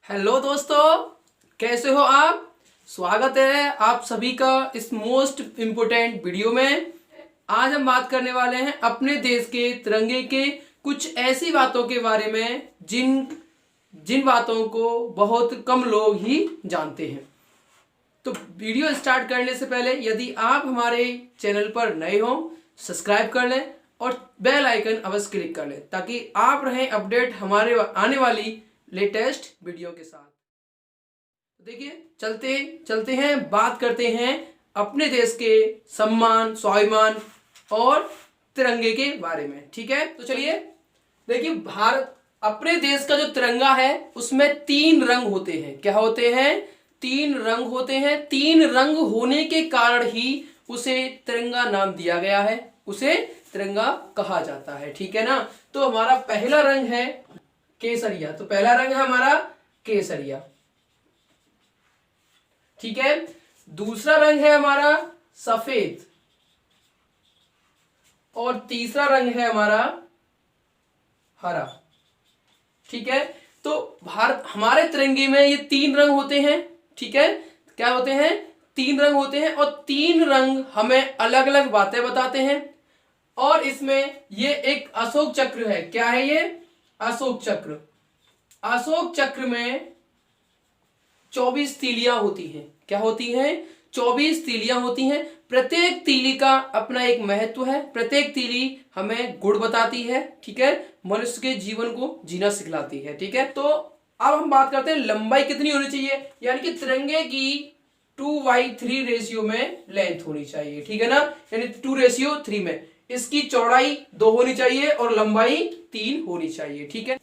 Hello दोस्तों, कैसे हो आप। स्वागत है आप सभी का इस मोस्ट इम्पोर्टेंट वीडियो में। आज हम बात करने वाले हैं अपने देश के तिरंगे के कुछ ऐसी बातों के बारे में जिन जिन बातों को बहुत कम लोग ही जानते हैं। तो वीडियो स्टार्ट करने से पहले यदि आप हमारे चैनल पर नए हो, सब्सक्राइब कर लें और बेल आइकन अवश्य क्लिक कर लें ताकि आप रहें अपडेट हमारे आने वाली लेटेस्ट वीडियो के साथ। देखिए, चलते चलते हैं, बात करते हैं अपने देश के सम्मान, स्वाभिमान और तिरंगे के बारे में। ठीक है, तो चलिए देखिए, भारत अपने देश का जो तिरंगा है उसमें 3 रंग होते हैं। क्या होते हैं? 3 रंग होते हैं। 3 रंग होने के कारण ही उसे तिरंगा नाम दिया गया है, उसे तिरंगा कहा जाता है। ठीक है ना। तो हमारा पहला रंग है केसरिया। तो पहला रंग है हमारा केसरिया। ठीक है। दूसरा रंग है हमारा सफेद और तीसरा रंग है हमारा हरा। ठीक है। तो भारत हमारे तिरंगे में ये 3 रंग होते हैं। ठीक है, क्या होते हैं? 3 रंग होते हैं और 3 रंग हमें अलग अलग बातें बताते हैं। और इसमें ये एक अशोक चक्र है। क्या है ये? अशोक चक्र। अशोक चक्र में 24 तीलियां होती हैं। क्या होती हैं? 24 तीलियां होती हैं। प्रत्येक तीली का अपना एक महत्व है। प्रत्येक तीली हमें गुण बताती है। ठीक है, मनुष्य के जीवन को जीना सिखलाती है। ठीक है, तो अब हम बात करते हैं लंबाई कितनी होनी चाहिए, यानी कि तिरंगे की 2:3 रेशियो में लेंथ होनी चाहिए। ठीक है ना, यानी 2:3 में इसकी चौड़ाई 2 होनी चाहिए और लंबाई 3 होनी चाहिए। ठीक है,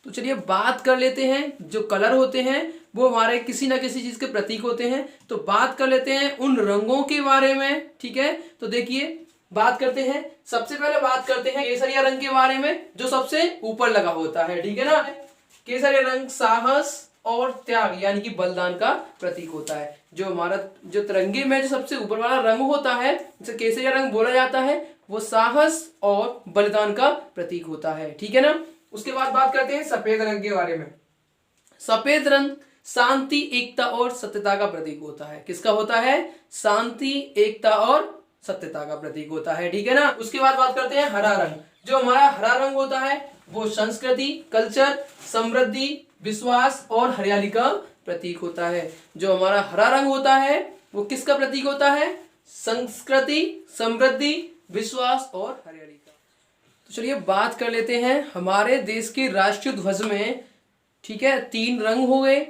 तो चलिए बात कर लेते हैं। जो कलर होते हैं वो हमारे किसी ना किसी चीज के प्रतीक होते हैं। तो बात कर लेते हैं उन रंगों के बारे में। ठीक है, तो देखिए बात करते हैं। सबसे पहले बात करते हैं केसरिया रंग के बारे में, जो सबसे ऊपर लगा होता है। ठीक है ना। केसरिया रंग साहस और त्याग यानी कि बलिदान का प्रतीक होता है। जो हमारा जो तिरंगे में जो सबसे ऊपर वाला रंग होता है, जिसे केसरिया रंग बोला जाता है, वो साहस और बलिदान का प्रतीक होता है। ठीक है ना। उसके बाद बात करते हैं सफेद रंग के बारे में। सफेद रंग शांति, एकता और सत्यता का प्रतीक होता है। किसका होता है? शांति, एकता और सत्यता का प्रतीक होता है। ठीक है ना। उसके बाद बात करते हैं हरा रंग। जो हमारा हरा रंग होता है वो संस्कृति, कल्चर, समृद्धि, विश्वास और हरियाली का प्रतीक होता है। जो हमारा हरा रंग होता है वो किसका प्रतीक होता है? संस्कृति, समृद्धि, विश्वास और हरियाली का। तो चलिए बात कर लेते हैं हमारे देश के राष्ट्रीय ध्वज में। ठीक है, 3 रंग हो गए।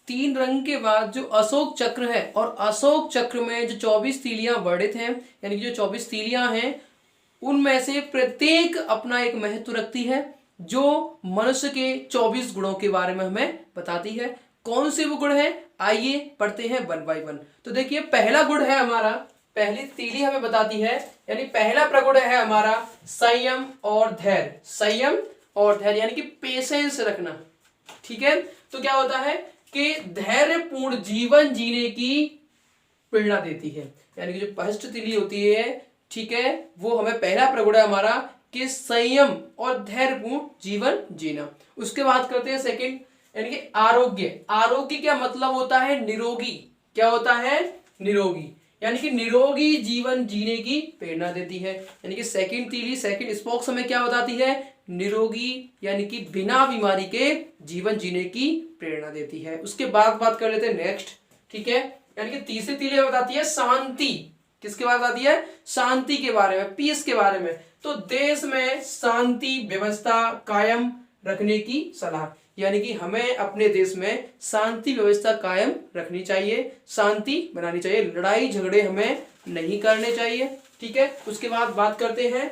3 रंग के बाद जो अशोक चक्र है, और अशोक चक्र में जो 24 तीलियां वर्णित हैं, यानी कि जो 24 तीलियां हैं, उनमें से प्रत्येक अपना एक महत्व रखती है, जो मनुष्य के 24 गुणों के बारे में हमें बताती है। कौन से वो गुण है? आइए पढ़ते हैं 1 बाय 1। तो देखिए, पहला गुण है हमारा, पहली तीली हमें बताती है, यानी पहला प्रगुण है हमारा संयम और धैर्य। संयम और धैर्य यानी कि पेशेंस रखना। ठीक है, तो क्या होता है कि धैर्यपूर्ण जीवन जीने की प्रेरणा देती है। यानी कि जो फर्स्ट तीली होती है, ठीक है, वो हमें पहला प्रगुण है हमारा कि संयम और धैर्यपूर्ण जीवन जीना। उसके बाद करते हैं सेकंड, यानी कि आरोग्य। आरोग्य क्या मतलब होता है? निरोगी। क्या होता है? निरोगी, यानी कि निरोगी जीवन जीने की प्रेरणा देती है। यानी कि सेकंड तीली, सेकंड स्पोक्स हमें क्या बताती है? निरोगी, यानी कि बिना बीमारी के जीवन जीने की प्रेरणा देती है। उसके बाद बात कर लेते हैं नेक्स्ट। ठीक है, यानी कि तीसरी तीली बताती है शांति। किसके बारे में बताती है? शांति के बारे में, पीस के बारे में। तो देश में शांति व्यवस्था कायम रखने की सलाह, यानी कि हमें अपने देश में शांति व्यवस्था कायम रखनी चाहिए, शांति बनानी चाहिए, लड़ाई झगड़े हमें नहीं करने चाहिए। ठीक है, उसके बाद बात करते हैं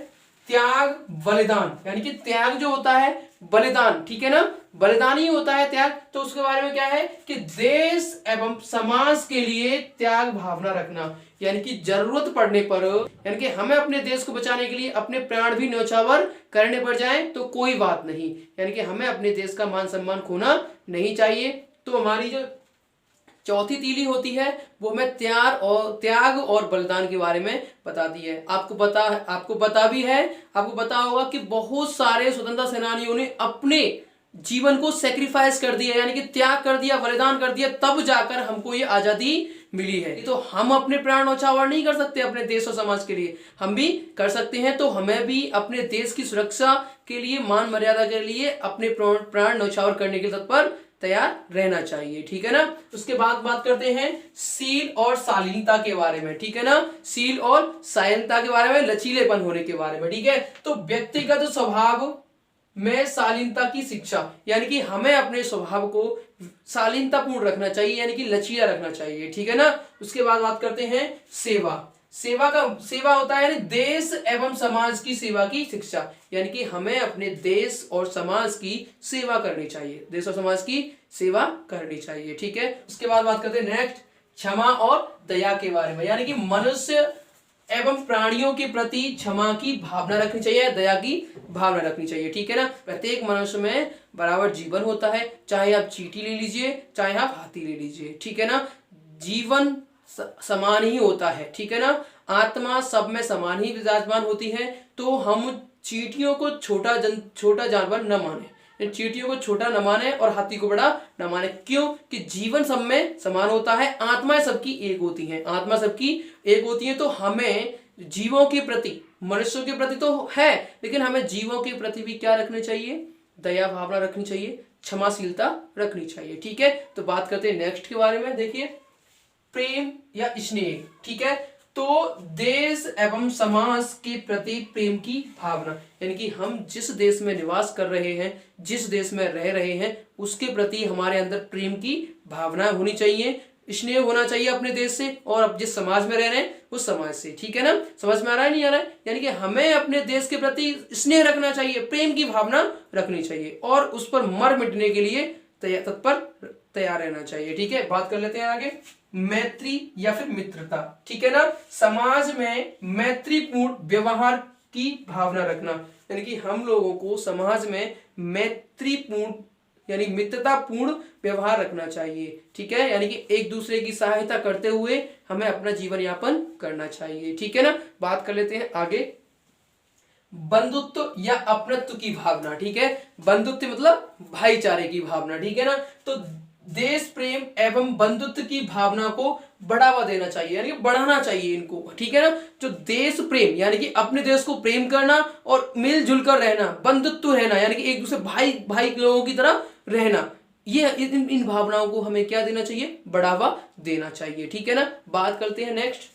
त्याग बलिदान, यानी कि त्याग जो होता है बलिदान। ठीक है ना, बलिदान ही होता है त्याग। तो उसके बारे में क्या है कि देश एवं समाज के लिए त्याग भावना रखना, यानी कि जरूरत पड़ने पर, यानी कि हमें अपने देश को बचाने के लिए अपने प्राण भी न्यौछावर करने पड़ जाए तो कोई बात नहीं, यानी कि हमें अपने देश का मान सम्मान खोना नहीं चाहिए। तो हमारी जो चौथी तीली होती है वो हमें त्याग और बलिदान के बारे में बताती है। आपको पता भी है, आपको पता होगा कि बहुत सारे स्वतंत्रता सेनानियों ने अपने जीवन को सेक्रीफाइस कर दिया, यानी कि त्याग कर दिया, बलिदान कर दिया, तब जाकर हमको ये आजादी मिली है। तो हम अपने प्राण न्यौछावर नहीं कर सकते अपने देश और समाज के लिए, हम भी कर सकते हैं। तो हमें भी अपने देश की सुरक्षा के लिए, मान मर्यादा के लिए अपने प्राण न्यौछावर करने के तत्पर तैयार रहना चाहिए, ठीक है ना। उसके बाद बात करते हैं शील और शालीनता के बारे में, ठीक है ना। शील और शालीनता के बारे में, लचीलेपन होने के बारे में, ठीक है। तो व्यक्तिगत स्वभाव में शालीनता की शिक्षा, यानी कि हमें अपने स्वभाव को शालीनतापूर्ण रखना चाहिए, यानी कि लचीला रखना चाहिए, ठीक है ना। उसके बाद बात करते हैं सेवा। सेवा होता है यानी देश एवं समाज की सेवा की शिक्षा, यानी कि हमें अपने देश और समाज की सेवा करनी चाहिए, देश और समाज की सेवा करनी चाहिए, ठीक है। उसके बाद बात करते हैं नेक्स्ट क्षमा और दया के बारे में, यानी कि मनुष्य एवं प्राणियों के प्रति क्षमा की भावना रखनी चाहिए, दया की भावना रखनी चाहिए, ठीक है ना। प्रत्येक मनुष्य में बराबर जीवन होता है, चाहे आप चींटी ले लीजिए, चाहे आप हाथी ले लीजिए, ठीक है ना। जीवन समान ही होता है, ठीक है ना। आत्मा सब में समान ही विराजमान होती है। तो हम चींटियों को छोटा जानवर न माने, चींटियों को छोटा न माने और हाथी को बड़ा न माने। क्यों? कि जीवन सब में समान होता है, आत्माएं सबकी एक होती हैं, आत्मा सबकी एक होती है। तो हमें जीवों के प्रति, मनुष्यों के प्रति तो है, लेकिन हमें जीवों के प्रति भी क्या रखना चाहिए? दया भावना रखनी चाहिए, क्षमाशीलता रखनी चाहिए, ठीक है। तो बात करते हैं नेक्स्ट के बारे में। देखिए प्रेम या स्नेह, ठीक है। तो देश एवं समाज के प्रति प्रेम की भावना, यानी कि हम जिस देश में निवास कर रहे हैं, जिस देश में रह रहे हैं, उसके प्रति हमारे अंदर प्रेम की भावना होनी चाहिए, स्नेह होना चाहिए अपने देश से, और अब जिस समाज में रह रहे हैं उस समाज से, ठीक है ना। समझ में आ रहा है नहीं आ रहा है? यानी कि हमें अपने देश के प्रति स्नेह रखना चाहिए, प्रेम की भावना रखनी चाहिए, और उस पर मर मिटने के लिए तत्पर तैयार रहना चाहिए, ठीक है। बात कर लेते हैं आगे मैत्री या फिर मित्रता, ठीक है ना। समाज में मैत्रीपूर्ण व्यवहार की भावना रखना, यानी कि हम लोगों को समाज में मैत्रीपूर्ण यानी मित्रतापूर्ण व्यवहार रखना चाहिए, ठीक है। यानी कि एक दूसरे की सहायता करते हुए हमें अपना जीवन यापन करना चाहिए, ठीक है ना। बात कर लेते हैं आगे बंधुत्व या अपनत्व की भावना, ठीक है। बंधुत्व मतलब भाईचारे की भावना, ठीक है ना। तो देश प्रेम एवं बंधुत्व की भावना को बढ़ावा देना चाहिए, यानी कि बढ़ाना चाहिए इनको, ठीक है ना। जो देश प्रेम यानी कि अपने देश को प्रेम करना और मिलजुल कर रहना, बंधुत्व रहना यानी कि एक दूसरे भाई भाई लोगों की तरह रहना, ये इन भावनाओं को हमें क्या देना चाहिए? बढ़ावा देना चाहिए, ठीक है ना। बात करते हैं नेक्स्ट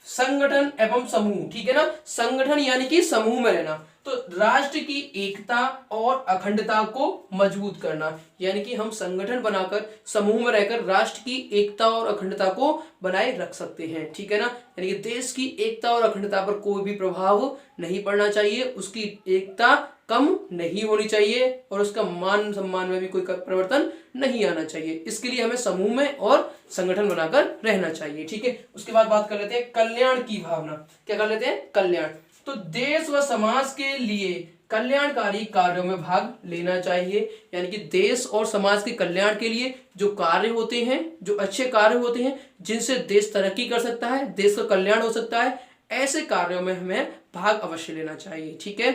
संगठन एवं समूह, ठीक है ना। संगठन यानी कि समूह में रहना, तो राष्ट्र की एकता और अखंडता को मजबूत करना, यानी कि हम संगठन बनाकर समूह में रहकर राष्ट्र की एकता और अखंडता को बनाए रख सकते हैं, ठीक है ना। यानी कि देश की एकता और अखंडता पर कोई भी प्रभाव नहीं पड़ना चाहिए, उसकी एकता कम नहीं होनी चाहिए और उसका मान सम्मान में भी कोई परिवर्तन नहीं आना चाहिए। इसके लिए हमें समूह में और संगठन बनाकर रहना चाहिए, ठीक है। उसके बाद बात कर लेते हैं कल्याण की भावना। क्या कर लेते हैं? कल्याण। तो देश व समाज के लिए कल्याणकारी कार्यों में भाग लेना चाहिए, यानी कि देश और समाज के कल्याण के लिए जो कार्य होते हैं, जो अच्छे कार्य होते हैं, जिनसे देश तरक्की कर सकता है, देश का कल्याण हो सकता है, ऐसे कार्यों में हमें भाग अवश्य लेना चाहिए, ठीक है।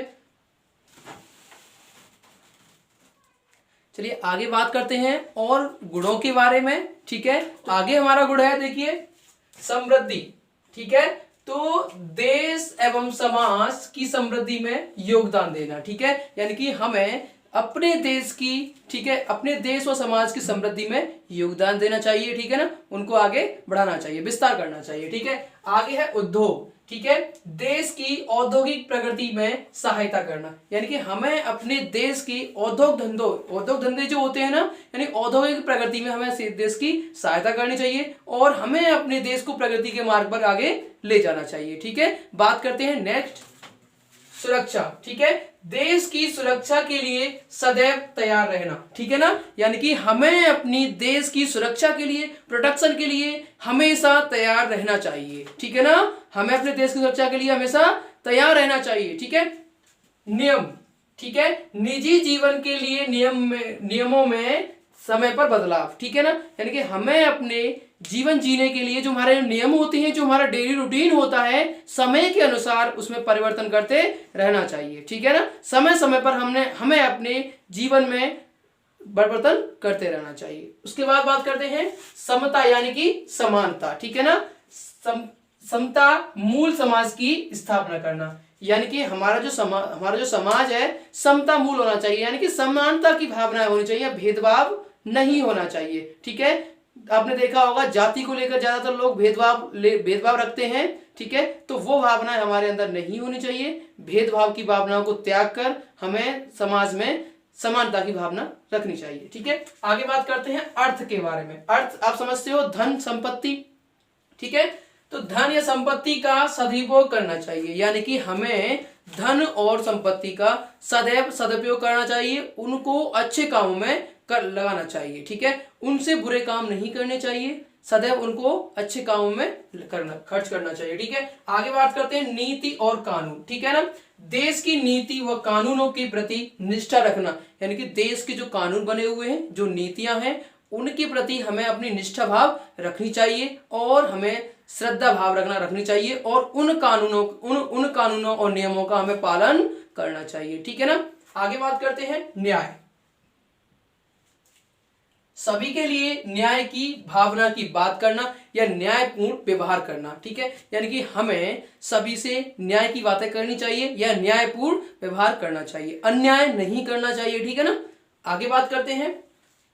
चलिए आगे बात करते हैं और गुणों के बारे में, ठीक है। आगे हमारा गुण है देखिए समृद्धि, ठीक है। तो देश एवं समाज की समृद्धि में योगदान देना, ठीक है। यानी कि हमें अपने देश की, ठीक है, अपने देश और समाज की समृद्धि में योगदान देना चाहिए, ठीक है ना। उनको आगे बढ़ाना चाहिए, विस्तार करना चाहिए, ठीक है। आगे है उद्योग, ठीक है। देश की औद्योगिक प्रगति में सहायता करना, यानी कि हमें अपने देश की औद्योग धंधे जो होते हैं ना, यानी औद्योगिक प्रगति में हमें देश की सहायता करनी चाहिए और हमें अपने देश को प्रगति के मार्ग पर आगे ले जाना चाहिए, ठीक है। बात करते हैं नेक्स्ट सुरक्षा, ठीक है। देश की सुरक्षा के लिए सदैव तैयार रहना, ठीक है ना। यानी कि हमें अपनी देश की सुरक्षा के लिए, प्रोटेक्शन के लिए हमेशा तैयार रहना चाहिए, ठीक है ना। हमें अपने देश की सुरक्षा के लिए हमेशा तैयार रहना चाहिए, ठीक है। नियम, ठीक है। निजी जीवन के लिए नियमों में समय पर बदलाव, ठीक है ना। यानी कि हमें अपने जीवन जीने के लिए जो हमारे नियम होते हैं, जो हमारा डेली रूटीन होता है, समय के अनुसार उसमें परिवर्तन करते रहना चाहिए। ठीक है ना, समय समय पर हमें अपने जीवन में परिवर्तन करते रहना चाहिए। उसके बाद बात करते हैं समता यानी कि समानता। ठीक है ना, समता मूल समाज की स्थापना करना, यानी कि हमारा जो समाज है समता मूल होना चाहिए, यानी कि समानता की भावनाएं होनी चाहिए, भेदभाव नहीं होना चाहिए। ठीक है, आपने देखा होगा जाति को लेकर ज्यादातर लोग भेदभाव रखते हैं। ठीक है, तो वो भावनाएं हमारे अंदर नहीं होनी चाहिए। भेदभाव की भावनाओं को त्याग कर हमें समाज में समानता की भावना रखनी चाहिए। ठीक है, आगे बात करते हैं अर्थ के बारे में। अर्थ आप समझते हो, धन संपत्ति। ठीक है, तो धन या संपत्ति का सदुपयोग करना चाहिए, यानी कि हमें धन और संपत्ति का सदैव सदुपयोग करना चाहिए, उनको अच्छे कामों में लगाना चाहिए। ठीक है, उनसे बुरे काम नहीं करने चाहिए, सदैव उनको अच्छे कामों में खर्च करना चाहिए। ठीक है, आगे बात करते हैं नीति और कानून। ठीक है ना, देश की नीति व कानूनों के प्रति निष्ठा रखना, यानी कि देश के जो कानून बने हुए हैं, जो नीतियां हैं, उनके प्रति हमें अपनी निष्ठा भाव रखनी चाहिए और हमें श्रद्धा भाव रखनी चाहिए और उन कानूनों और नियमों का हमें पालन करना चाहिए। ठीक है ना, आगे बात करते हैं न्याय। सभी के लिए न्याय की भावना की बात करना या न्यायपूर्ण व्यवहार करना। ठीक है, यानी कि हमें सभी से न्याय की बातें करनी चाहिए या न्यायपूर्ण व्यवहार करना चाहिए, अन्याय नहीं करना चाहिए। ठीक है ना, आगे बात करते हैं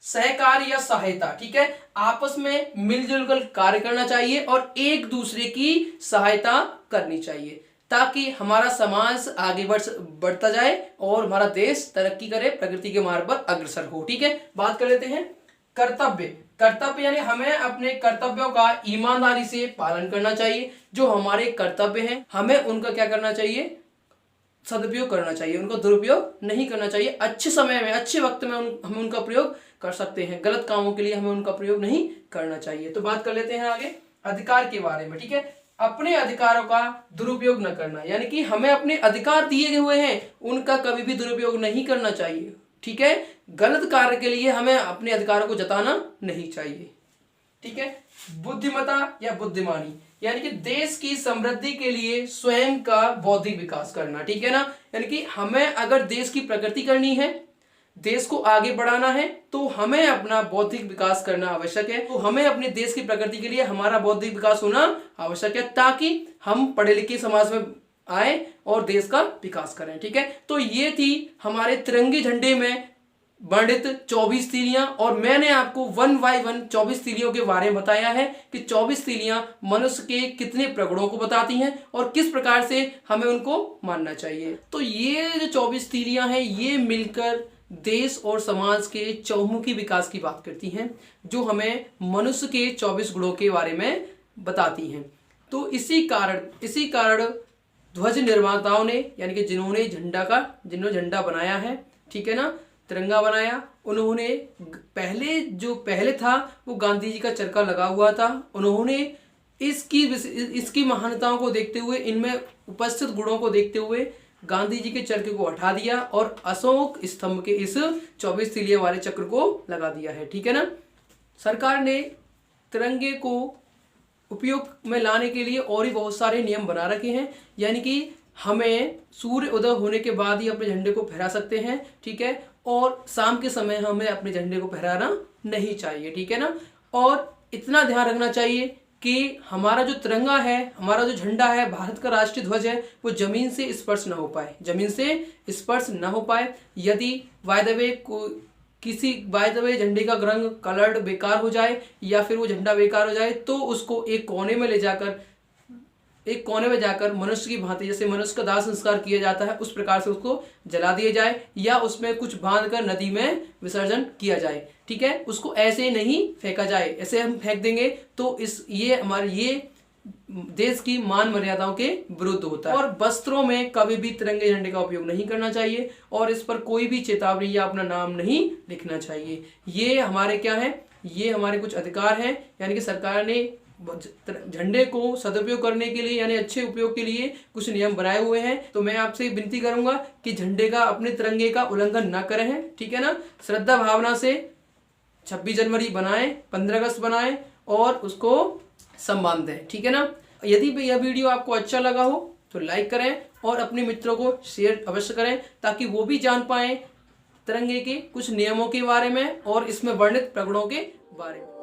सहकार या सहायता। ठीक है, आपस में मिलजुल कर कार्य करना चाहिए और एक दूसरे की सहायता करनी चाहिए ताकि हमारा समाज आगे बढ़ता जाए और हमारा देश तरक्की करे, प्रगति के मार्ग पर अग्रसर हो। ठीक है, बात कर लेते हैं कर्तव्य यानी हमें अपने कर्तव्यों का ईमानदारी से पालन करना चाहिए। जो हमारे कर्तव्य हैं हमें उनका क्या करना चाहिए, सदुपयोग करना चाहिए, उनका दुरुपयोग नहीं करना चाहिए। अच्छे समय में, अच्छे वक्त में हम उनका प्रयोग कर सकते हैं, गलत कामों के लिए हमें उनका प्रयोग नहीं करना चाहिए। तो बात कर लेते हैं आगे अधिकार के बारे में। ठीक है, अपने अधिकारों का दुरुपयोग न करना, यानी कि हमें अपने अधिकार दिए हुए हैं उनका कभी भी दुरुपयोग नहीं करना चाहिए। ठीक है, गलत कार्य के लिए हमें अपने अधिकारों को जताना नहीं चाहिए। ठीक है, बुद्धिमता या बुद्धिमानी, यानी कि देश की समृद्धि के लिए स्वयं का बौद्धिक विकास करना। ठीक है ना, यानी कि हमें अगर देश की प्रगति करनी है, देश को आगे बढ़ाना है, तो हमें अपना बौद्धिक विकास करना आवश्यक है। तो हमें अपने देश की प्रगति के लिए हमारा बौद्धिक विकास होना आवश्यक है ताकि हम पढ़े लिखे समाज में आए और देश का विकास करें। ठीक है, तो ये थी हमारे तिरंगे झंडे में वर्णित 24 तीलियां और मैंने आपको 1 बाय 1 24 तीलियों के बारे में बताया है कि 24 तीलियां मनुष्य के कितने प्रगुणों को बताती हैं और किस प्रकार से हमें उनको मानना चाहिए। तो ये जो 24 तीलियां हैं ये मिलकर देश और समाज के चौमुखी विकास की बात करती हैं, जो हमें मनुष्य के 24 गुणों के बारे में बताती हैं। तो इसी कारण ध्वज निर्माताओं ने, यानी कि जिन्होंने झंडा बनाया है, ठीक है ना, तिरंगा बनाया, उन्होंने पहले था वो गांधी जी का चरखा लगा हुआ था। उन्होंने इसकी महानताओं को देखते हुए, इनमें उपस्थित गुणों को देखते हुए गांधी जी के चरखे को हटा दिया और अशोक स्तंभ के इस 24 तीलिये वाले चक्र को लगा दिया है। ठीक है ना, सरकार ने तिरंगे को उपयोग में लाने के लिए और भी बहुत सारे नियम बना रखे हैं, यानी कि हमें सूर्य उदय होने के बाद ही अपने झंडे को फहरा सकते हैं। ठीक है, और शाम के समय हमें अपने झंडे को फहराना नहीं चाहिए। ठीक है ना, और इतना ध्यान रखना चाहिए कि हमारा जो तिरंगा है, हमारा जो झंडा है, भारत का राष्ट्रीय ध्वज है, वो जमीन से स्पर्श न हो पाए। यदि बाय द वे झंडे का रंग कलर्ड बेकार हो जाए या फिर वो झंडा बेकार हो जाए तो उसको एक कोने में जाकर मनुष्य की भांति, जैसे मनुष्य का दाह संस्कार किया जाता है उस प्रकार से उसको जला दिया जाए या उसमें कुछ बांधकर नदी में विसर्जन किया जाए। ठीक है, उसको ऐसे नहीं फेंका जाए, ऐसे हम फेंक देंगे तो ये देश की मान मर्यादाओं के विरुद्ध होता है। और वस्त्रों में कभी भी तिरंगे झंडे का उपयोग नहीं करना चाहिए और इस पर कोई भी चेतावनी या अपना नाम नहीं लिखना चाहिए। ये हमारे क्या है, ये हमारे कुछ अधिकार हैं, यानी कि सरकार ने झंडे को सदुपयोग करने के लिए, यानी अच्छे उपयोग के लिए कुछ नियम बनाए हुए हैं। तो मैं आपसे विनती करूंगा कि झंडे का, अपने तिरंगे का उल्लंघन न करें। ठीक है ना, श्रद्धा भावना से 26 जनवरी बनाएं, 15 अगस्त बनाएं और उसको संभालते हैं, ठीक है ना। यदि यह वीडियो आपको अच्छा लगा हो तो लाइक करें और अपने मित्रों को शेयर अवश्य करें ताकि वो भी जान पाएं तिरंगे के कुछ नियमों के बारे में और इसमें वर्णित प्रगुणों के बारे में।